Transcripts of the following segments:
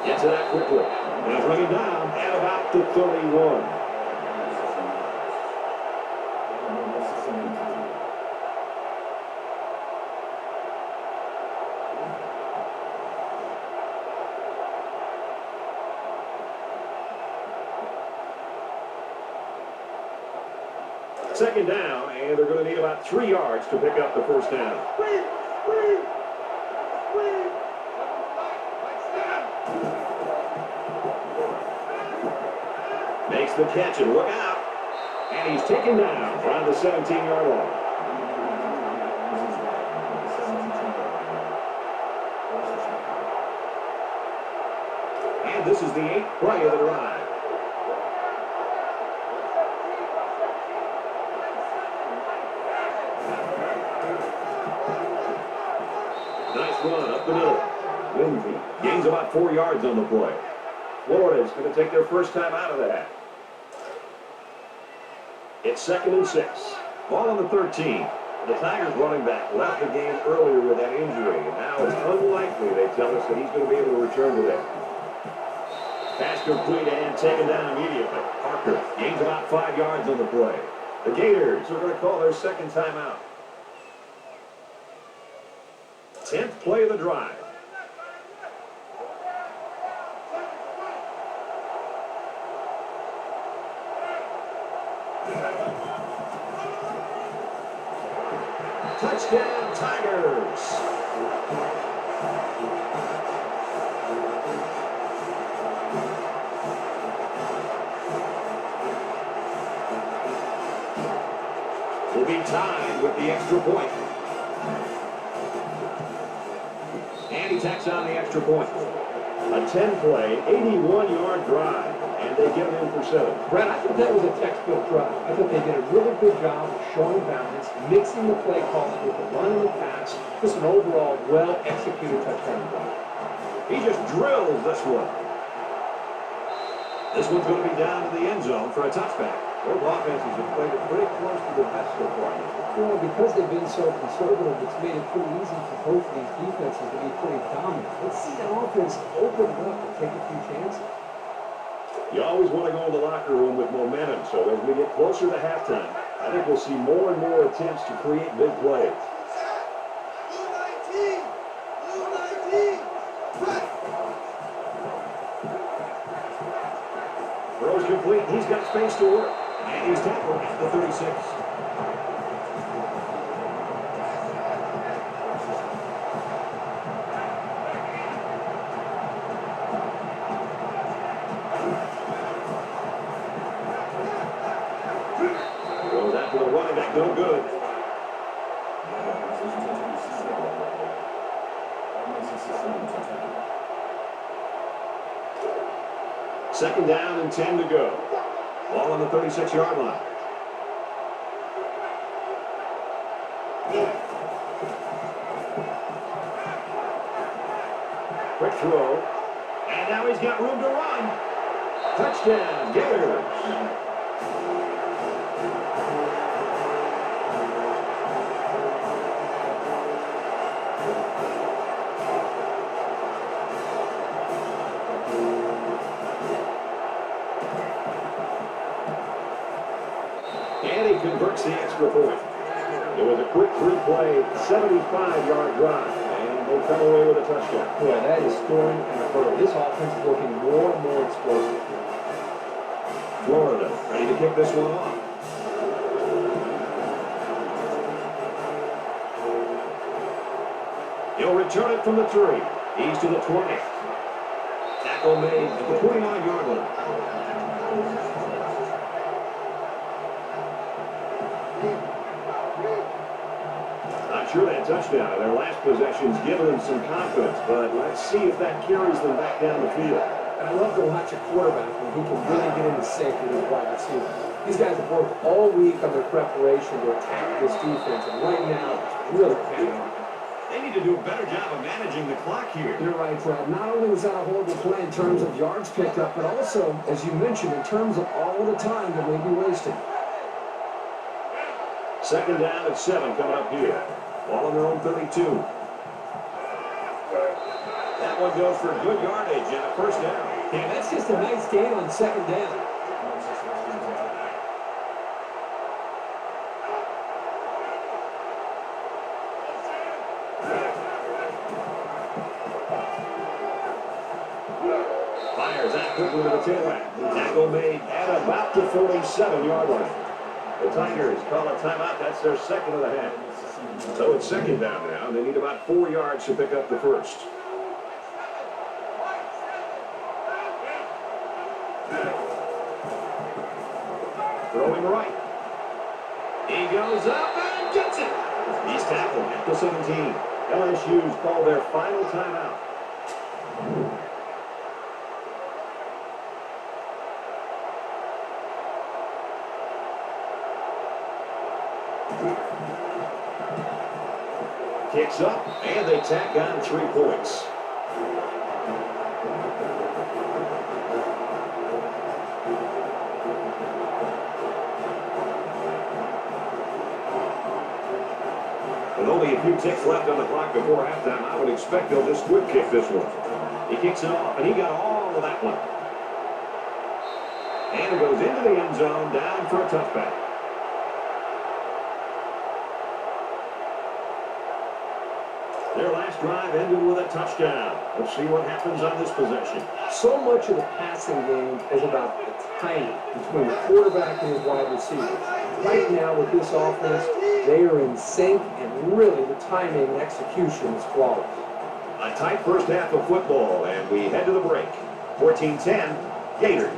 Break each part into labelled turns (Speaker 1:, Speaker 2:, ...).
Speaker 1: Gets it out quickly. And he'll bring it down at about the 31. Second down, and they're going to need about 3 yards to pick up the first down. Makes the catch, and look out. And he's taken down around the 17-yard line. And this is the 8th play of the drive. Nice run up the middle. Lindsay gains about 4 yards on the play. Florida's going to take their first time out of that. It's 2nd and 6. Ball on the 13. The Tigers running back left the game earlier with that injury, and now it's unlikely, they tell us, that he's going to be able to return today. Pass complete and taken down immediately. Parker gains about 5 yards on the play. The Gators are going to call their second timeout. 10th play of the drive. Touchdown, Tigers. Will be tied with the extra point. And he tacks on the extra point. A 10-play, 81-yard drive, and they get it in for 7.
Speaker 2: Brad, I thought that was a textbook drive. I thought they did a really good job of showing balance, mixing the play calls with the run and the pass. Just an overall well-executed touchdown drive.
Speaker 1: He just drills this one. This one's going to be down to the end zone for a touchback. Both offenses have played it pretty close to the vest so far.
Speaker 2: Well, because they've been so conservative, it's made it pretty easy for both of these defenses to be pretty dominant. Let's see that offense open it up and take a few chances.
Speaker 1: You always want to go in the locker room with momentum, so as we get closer to halftime, I think we'll see more and more attempts to create big plays. Throws complete. He's got space to work. And he's tackled at the 36. Goes after the running back. No good. Second down and 10 to go. Ball on the 36-yard line. Quick throw. And now he's got room to run. Touchdown, Gators. And he converts the extra point. It was a quick 3-play, 75-yard drive, and they come away with a touchdown.
Speaker 2: Boy, that is scoring in a hurry. This offense is looking more and more explosive.
Speaker 1: Florida ready to kick this one off. He'll return it from the 3. He's to the 20. Tackle made at the 29-yard line. Not sure that touchdown in their last possession's given them some confidence, but let's see if that carries them back down the field.
Speaker 2: And I love to watch a quarterback when he can really get into sync with his wide receiver. These guys have worked all week on their preparation to attack this defense, and right now it's really paying off.
Speaker 1: They need to do a better job of managing the clock here.
Speaker 2: You're right, Fred. Not only was that a horrible play in terms of yards picked up, but also, as you mentioned, in terms of all the time that may be wasted.
Speaker 1: Second down at 7 coming up here. Ball on their own 32. That one goes for good yardage and a first down.
Speaker 2: And that's just a nice gain on second down.
Speaker 1: Fires that quickly to the tailback. Tackle made at about the 47-yard line. The Tigers call a timeout. That's their second of the half. So it's second down now. They need about 4 yards to pick up the first. Throwing right. He goes up and gets it. He's tackled at the 17. LSU's called their final timeout. Kicks up, and they tack on 3 points. With only a few ticks left on the clock before halftime, I would expect they'll just squib kick this one. He kicks it off, and he got all of that one. And it goes into the end zone, down for a touchback. Their last drive ended with a touchdown. Let's see what happens on this possession.
Speaker 2: So much of the passing game is about the timing between the quarterback and his wide receivers. Right now with this offense, they are in sync, and really the timing and execution is flawless.
Speaker 1: A tight first half of football, and we head to the break. 14-10, Gators.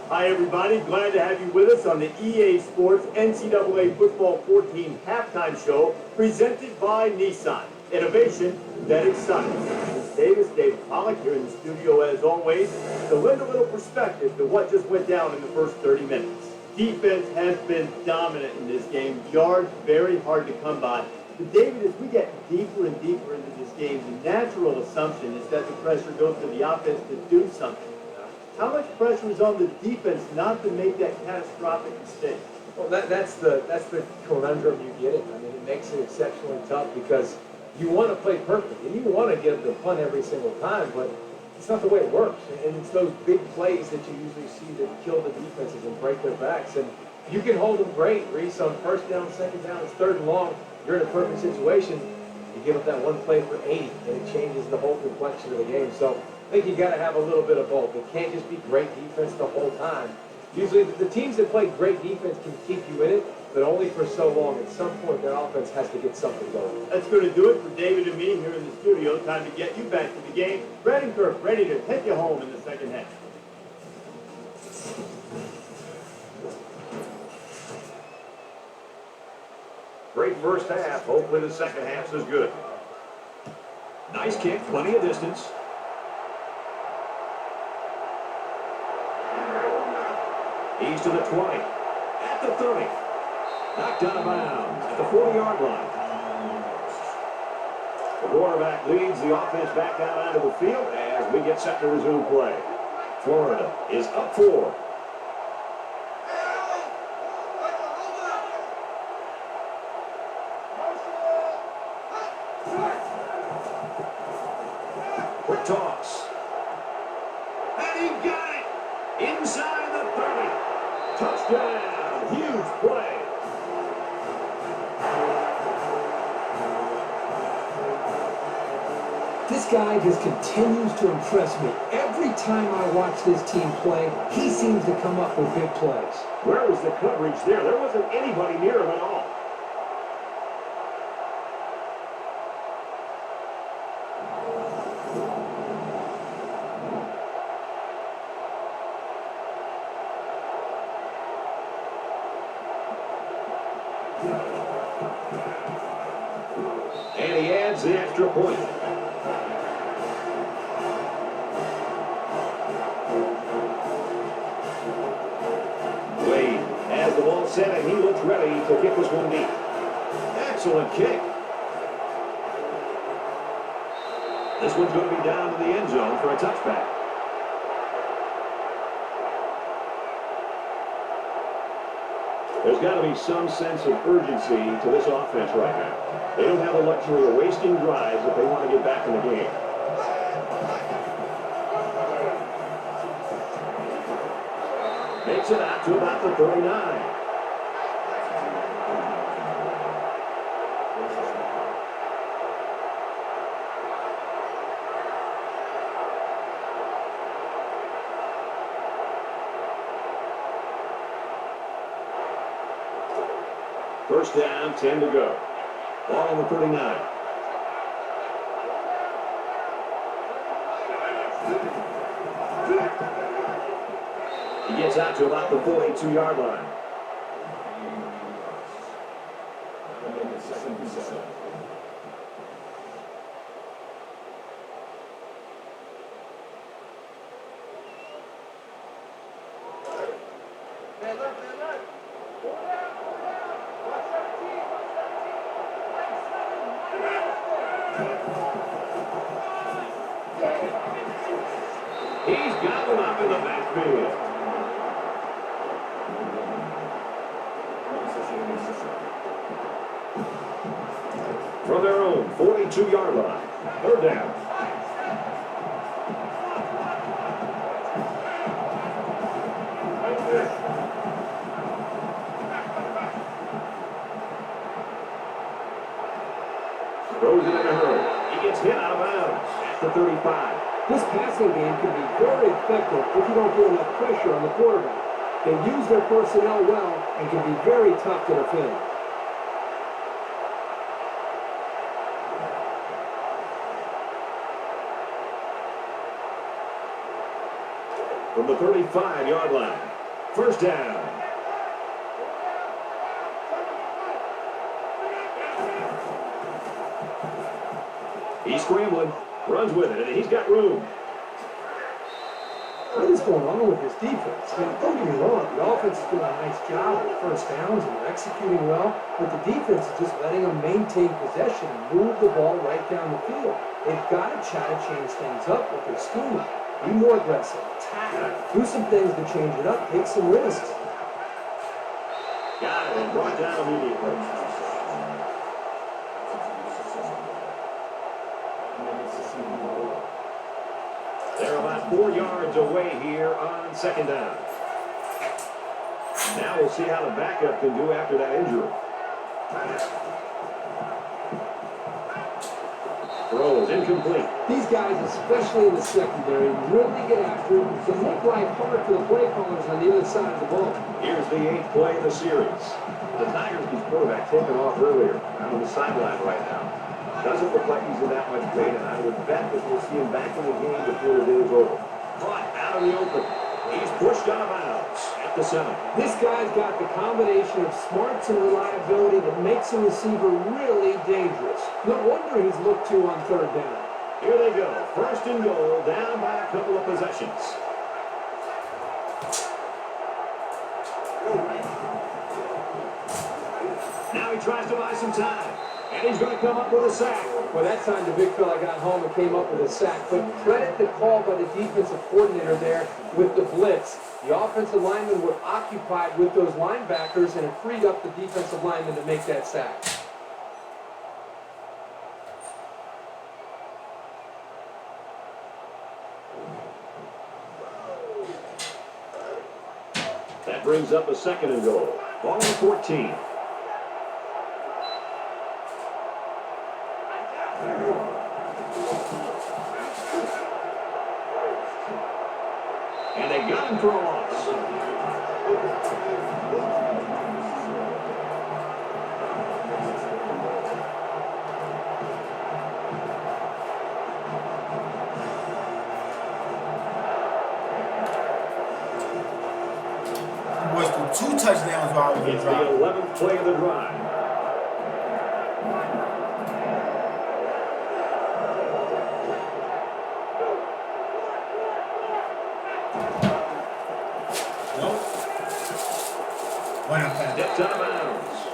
Speaker 3: Hi, everybody. Glad to have you with us on the EA Sports NCAA Football 14 halftime show presented by Nissan. Innovation that excites. David Pollock here in the studio as always to lend a little perspective to what just went down in the first 30 minutes. Defense has been dominant in this game. Yards very hard to come by. But David, as we get deeper and deeper into this game, the natural assumption is that the pressure goes to the offense to do something. How much pressure is on the defense not to make that catastrophic mistake?
Speaker 2: Well, that's the conundrum you get in. I mean, it makes it exceptionally tough because you want to play perfect and you want to get the punt every single time, but it's not the way it works. And it's those big plays that you usually see that kill the defenses and break their backs. And you can hold them great, Reese, on first down, second down, it's third and long. You're in a perfect situation. You give up that one play for 80, and it changes the whole complexion of the game. So I think you got to have a little bit of both. It can't just be great defense the whole time. Usually the teams that play great defense can keep you in it, but only for so long. At some point, their offense has to get something going.
Speaker 3: That's going to do it for David and me here in the studio. Time to get you back to the game. Brad and Kirk ready to take you home in the second half.
Speaker 1: Great first half. Hopefully the second half's as good. Nice kick, plenty of distance. He's to the 20, at the 30. Knocked out of bounds at the 40-yard line. The quarterback leads the offense back out onto the field as we get set to resume play. Florida is up 4. Quick toss. And he got it! Inside the 30. Touchdown! Huge play.
Speaker 2: This guy just continues to impress me. Every time I watch this team play, he seems to come up with big plays.
Speaker 1: Where was the coverage there? There wasn't anybody near him at all. And he adds the extra point. Wade has the ball set, and he looks ready to kick this one deep. Excellent kick. This one's going to be down to the end zone for a touchback. There's got to be some sense of urgency to this offense right now. They don't have the luxury of wasting drives if they want to get back in the game. Makes it out to about the 39. First down, 10 to go. Ball on the 39. He gets out to about the 42-yard line. He's got them up in the backfield. From their own 42-yard line. Third down. Throws it in a hurry. He gets hit out of bounds at the 35.
Speaker 2: This passing game can be very effective if you don't get enough pressure on the quarterback. They use their personnel well and can be very tough to defend.
Speaker 1: From the 35-yard line. First down. He's scrambling. Runs with it, and he's got room.
Speaker 2: What is going on with this defense? I mean, don't get me wrong, the offense is doing a nice job with first downs and they're executing well, but the defense is just letting them maintain possession and move the ball right down the field. They've got to try to change things up with their scheme. Be more aggressive, attack, do some things to change it up, take some risks.
Speaker 1: Got it, and brought down immediately. They're about 4 yards away here on second down. Now we'll see how the backup can do after that injury. Throw is incomplete.
Speaker 2: These guys, especially in the secondary, really get after it to make life hard for the play callers on the other side of the ball.
Speaker 1: Here's the 8th play of the series. The Tigers' quarterback taken off earlier. Out on the sideline right now. Doesn't look like he's in that much pain, and I would bet that we'll see him back in the game before the day is over. Caught out in the open. He's pushed out of bounds at the 7.
Speaker 2: This guy's got the combination of smarts and reliability that makes a receiver really dangerous. No wonder he's looked to on third down.
Speaker 1: Here they go. First and goal, down by a couple of possessions. Now he tries to buy some time. And he's going to come up with a sack.
Speaker 2: Well, that time the big fella got home and came up with a sack. But credit the call by the defensive coordinator there with the blitz. The offensive linemen were occupied with those linebackers, and it freed up the defensive linemen to make that sack.
Speaker 1: That brings up a second and goal. Ball on 14. And they got him for a loss.
Speaker 4: Boys threw 2 touchdowns while I was
Speaker 1: It's the 11th play of the drive.